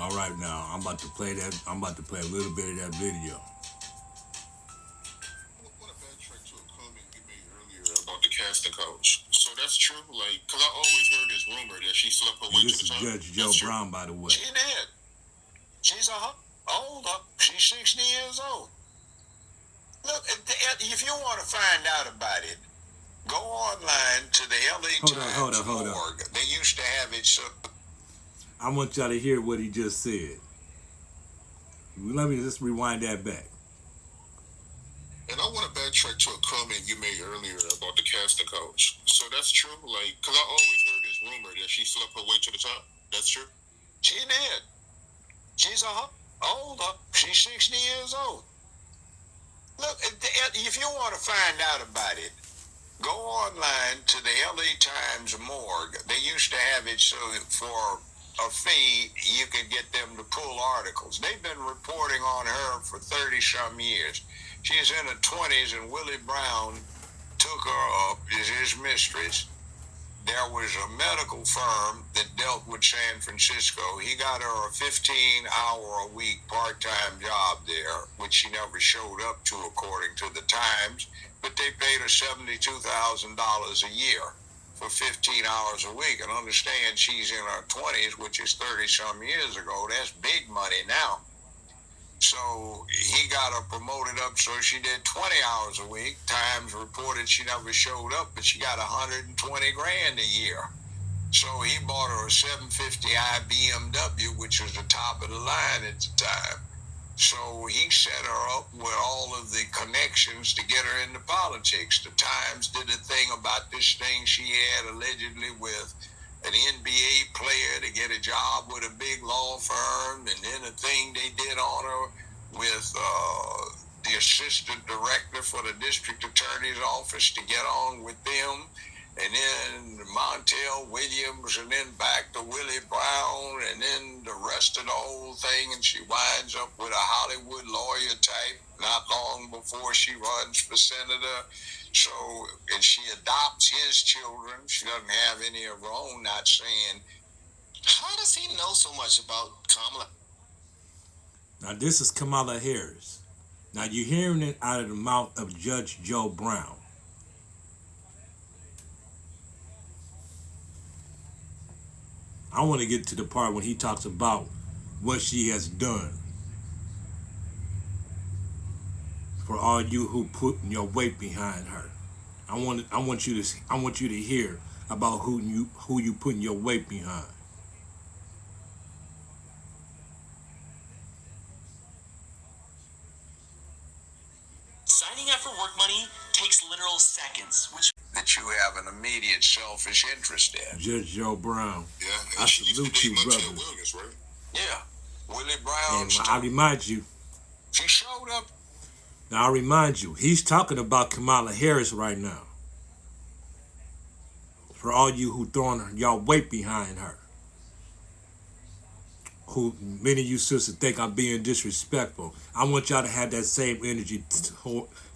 All right, now I'm about to play that. I'm about to play a little bit of that video. What a backtrack to a comment you made earlier about the casting couch. So that's true, like, cause I always heard this rumor that she slept her way And to this the is top. Judge Joe That's true. Brown, by the way. She did. She's old. She's 60 years old. Look, if you want to find out about it, go online to the LA Times morgue. They used to have it so. I want y'all to hear what he just said. Let me just rewind that back. And I want to backtrack to a comment you made earlier about the casting couch. So that's true, like, cause I always heard this rumor that she slept her way to the top. That's true. She did. She's old. She's 60 years old. Look, if you want to find out about it, go online to the LA Times morgue. They used to have it so for a fee you could get them to pull articles. They've been reporting on her for 30-some years. She's in her 20s, and Willie Brown took her up as his mistress. There was a medical firm that dealt with San Francisco. He got her a 15-hour-a-week part-time job there, which she never showed up to, according to the Times. But they paid her $72,000 a year for 15 hours a week. And understand, she's in her 20s, which is 30-some years ago. That's big money now. So he got her promoted up, so she did 20 hours a week. Times reported she never showed up, but she got 120 grand a year. So he bought her a 750i BMW, which was the top of the line at the time. So he set her up with all of the connections to get her into politics. The Times did a thing about this thing she had allegedly with an NBA player to get a job with a big law firm, and then a thing they did on her with the assistant director for the district attorney's office to get on with them, and then Montel Williams, and then back to Willie Brown, and then the rest of the whole thing, and she winds up with a Hollywood lawyer type not long before she runs for senator. So, and she adopts his children. She doesn't have any of her own, not saying. How does he know so much about Kamala? Now, this is Kamala Harris. Now, you're hearing it out of the mouth of Judge Joe Brown. I want to get to the part when he talks about what she has done for all you who put your weight behind her. I want you to hear about who you putting your weight behind. Signing up for work money takes literal seconds, which that you have an immediate selfish interest in. Judge Joe Brown. Yeah, I salute you, brother. Williams, right? Yeah, Willie Brown. And I remind you. She showed up. Now, I remind you, he's talking about Kamala Harris right now. For all you who throwing y'all weight behind her. Who many of you sisters think I'm being disrespectful. I want y'all to have that same energy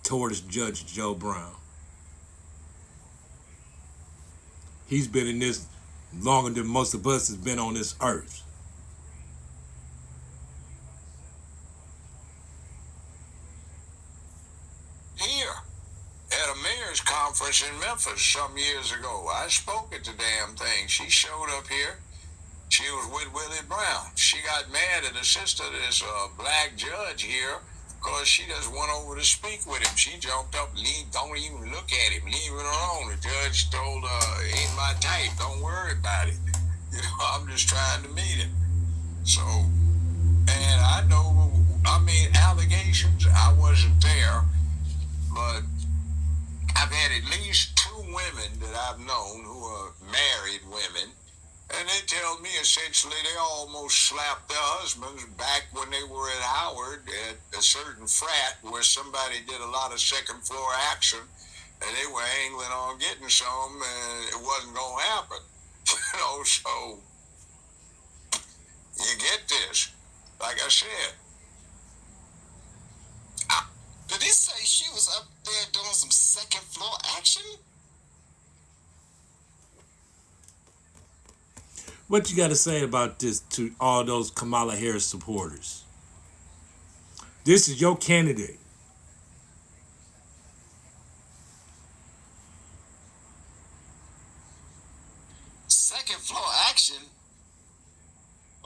towards Judge Joe Brown. He's been in this longer than most of us has been on this earth. Here, at a mayor's conference in Memphis some years ago, I spoke at the damn thing. She showed up here. She was with Willie Brown. She got mad at her sister, this black judge here, because she just went over to speak with him. She jumped up, don't even look at him, leave it alone. The judge told her, ain't my type, don't worry about it. You know, I'm just trying to meet him. So, and I know, allegations, I wasn't there, but I've had at least 2 women that I've known who are married women, and they tell me essentially they almost slapped their husbands back when they were at Howard at a certain frat where somebody did a lot of second floor action, and they were angling on getting some, and it wasn't going to happen. You know, so you get this. Like I said. Did he say she was up there doing some second floor action? What you got to say about this to all those Kamala Harris supporters? This is your candidate. Second floor action.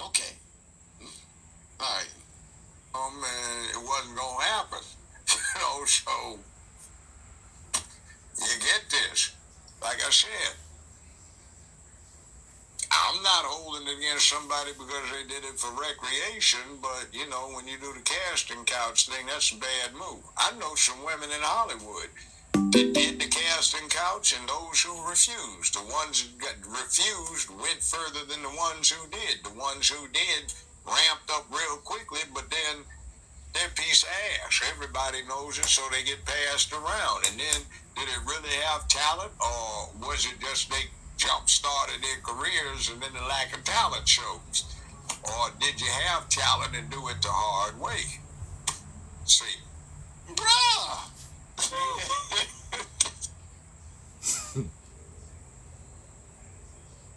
Okay. All right. Oh man, it wasn't gonna happen. So you get this. Like I said, I'm not holding it against somebody because they did it for recreation, but when you do the casting couch thing, that's a bad move. I know some women in Hollywood that did the casting couch and those who refused. The ones who got refused went further than the ones who did. The ones who did ramped up real quickly, but then they're a piece of ass. Everybody knows it, so they get passed around. And then, did it really have talent, or was it just they jump-started their careers and then the lack of talent shows? Or did you have talent and do it the hard way? See, bruh!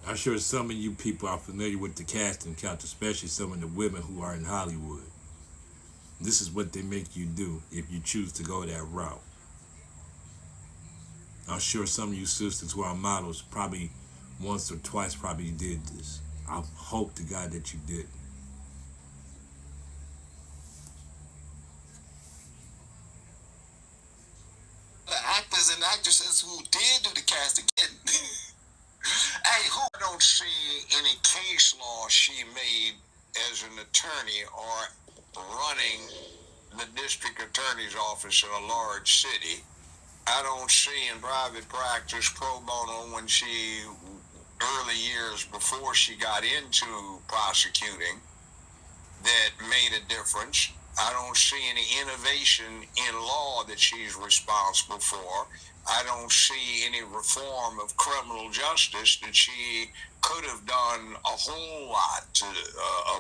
I'm sure some of you people are familiar with the casting couch, especially some of the women who are in Hollywood. This is what they make you do if you choose to go that route. I'm sure some of you sisters who are models probably once or twice probably did this. I hope to God that you did. The actors and actresses who did do the casting. Hey, who don't see any case law she made as an attorney or running the district attorney's office in a large city? I don't see in private practice pro bono when she, early years before she got into prosecuting, that made a difference. I don't see any innovation in law that she's responsible for. I don't see any reform of criminal justice that she could have done a whole lot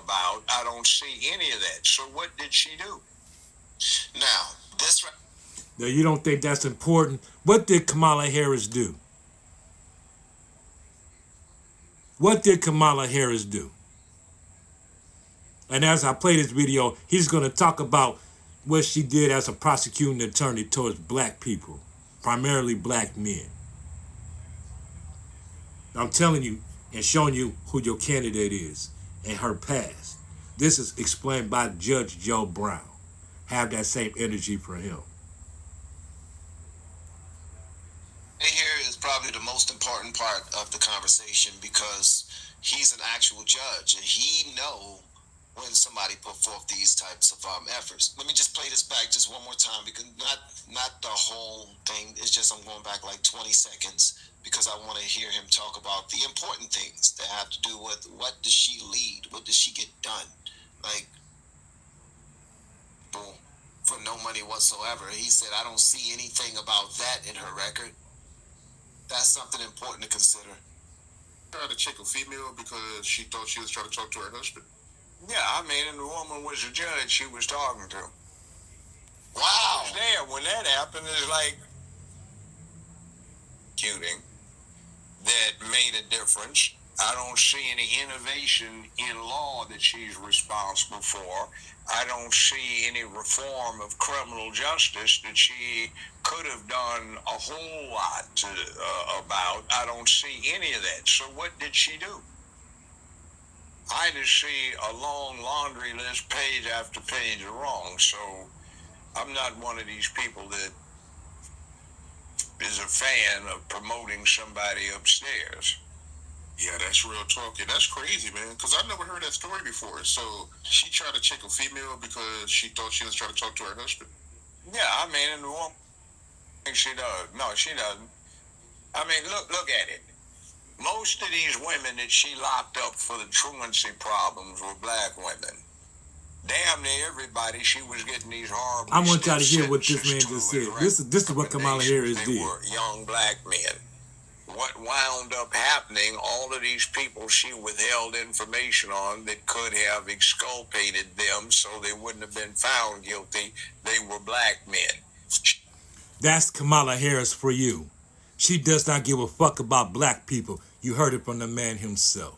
about. I don't see any of that. So what did she do? Now, this. Now, you don't think that's important? What did Kamala Harris do? What did Kamala Harris do? And as I play this video, he's going to talk about what she did as a prosecuting attorney towards black people, primarily black men. I'm telling you and showing you who your candidate is and her past. This is explained by Judge Joe Brown. Have that same energy for him. Here is probably the most important part of the conversation because he's an actual judge and he know when somebody put forth these types of efforts. Let me just play this back just one more time because not the whole thing. It's just I'm going back like 20 seconds because I want to hear him talk about the important things that have to do with what does she lead, what does she get done, like for no money whatsoever. He said, I don't see anything about that in her record. That's something important to consider. Tried to check a female because she thought she was trying to talk to her husband. Yeah, I mean, and the woman was the judge she was talking to. Wow. There, when that happened, it's like shooting that made a difference. I don't see any innovation in law that she's responsible for. I don't see any reform of criminal justice that she could have done a whole lot about. I don't see any of that. So what did she do? I just see a long laundry list, page after page of wrong. So I'm not one of these people that is a fan of promoting somebody upstairs. Yeah, that's real talk. And that's crazy, man, because I've never heard that story before. So she tried to check a female because she thought she was trying to talk to her husband. Yeah, I mean, and the woman thinks she does. No, she doesn't. I mean, look at it. Most of these women that she locked up for the truancy problems were black women. Damn near everybody she was getting these horrible. I want y'all to hear what this man just said. This is what Kamala Harris did. They were young black men. What wound up happening, all of these people she withheld information on that could have exculpated them so they wouldn't have been found guilty, they were black men. That's Kamala Harris for you. She does not give a fuck about black people. You heard it from the man himself.